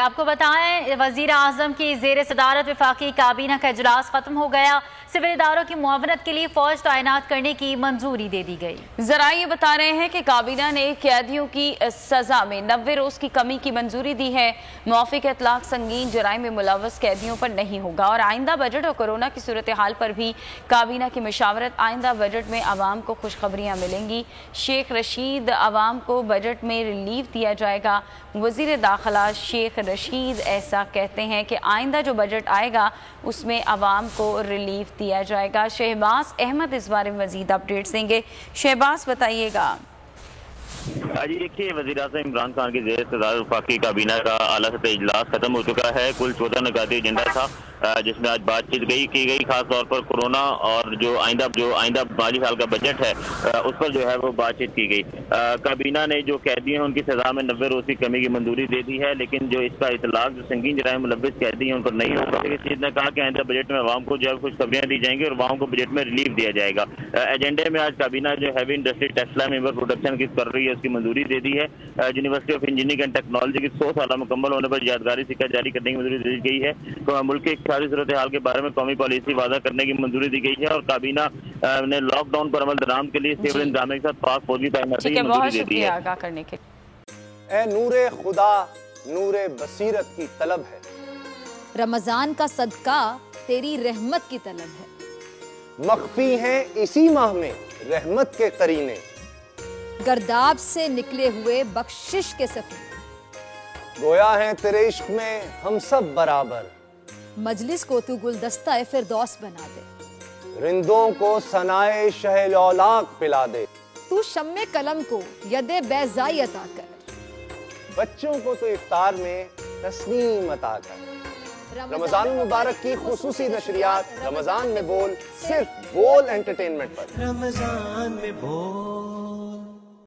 آپ کو بتائیں وزیر اعظم کی زیر صدارت وفاقی کابینہ کا اجلاس ختم ہو گیا۔ سول اداروں کی معاونت کے لیے فوج تعینات کرنے کی منظوری دے دی گئی۔ ذرائع یہ بتا رہے ہیں کہ کابینہ نے قیدیوں کی سزا میں 90 روز کی کمی کی منظوری دی ہے۔ موافق اطلاق سنگین جرائم میں ملوث قیدیوں پر نہیں ہوگا اور آئندہ بجٹ اور کورونا کی صورتحال پر بھی کابینہ کی مشاورت۔ آئندہ بجٹ میں عوام کو خوشخبریاں ملیں گی۔ شیخ رشید عوام کو بجٹ میں ریلیف دیا جائے گا۔ وزیر داخلہ شیخ رشید ایسا کہتے ہیں کہ آئندہ جو بجٹ آئے گا اس میں عوام کو ریلیف دیا جائے گا۔ شہباز احمد اس بارے میں مزید اپڈیٹس دیں گے۔ شہباز بتائیے گا۔ جی دیکھیے، وزیر اعظم عمران خان کی زیر صدارت وفاقی کابینہ کا اعلیٰ سطحی اجلاس ختم ہو چکا ہے۔ کل 14 نکاتی ایجنڈا تھا جس میں آج بات چیت کی گئی، خاص طور پر کورونا اور جو آئندہ مالی سال کا بجٹ ہے اس پر جو ہے وہ بات چیت کی گئی۔ کابینہ نے جو قیدی ہیں ان کی سزا میں 90 روز کی کمی کی منظوری دے دی ہے، لیکن جو اس کا اطلاق جو سنگین جرائم ملوث قیدی ہیں ان پر نہیں ہوگا۔ اس چیز نے کہا کہ آئندہ بجٹ میں عوام کو جو ہے خوشخبریاں دی جائیں گی اور عوام کو بجٹ میں ریلیف دیا جائے گا۔ ایجنڈے میں آج کابینہ جو heavy industry textile member production کی کر رہی ہے اس کی منظوری دے دی ہے۔ University of engineering and technology کی 100 سالہ مکمل ہونے پر یادگاری سکہ جاری کرنے کی منظوری دی گئی ہے۔ ملک کی اقتصادی صورتحال کے بارے میں قومی پالیسی واضح کرنے کی منظوری دی گئی ہے اور کابینہ نے لاک ڈاؤن پر عمل درآمد کے لیے سول انتظامیہ کے ساتھ پاک فوجی تعیناتی کی منظوری دے دی ہے۔ آگاہ کرنے کے اے نور خدا نور بصیرت کی طلب ہے، رمضان کا صدقہ تیری رحمت کی طلب ہے، مخفی ہیں اسی ماہ میں رحمت کے قرینے، گرداب سے نکلے ہوئے بخشش کے سفیر، گویا ہیں تیرے عشق میں ہم سب برابر، مجلس کو تو گلدستہ فردوس بنا دے، رندوں کو ثنائے شہ لولاک پلا دے، تو شم قلم کو ید بیضائی عطا کر، بچوں کو تو افطار میں تسنیم عطا کر۔ رمضان مبارک کی خصوصی نشریات رمضان میں بول، صرف بول انٹرٹینمنٹ پر۔ رمضان میں بول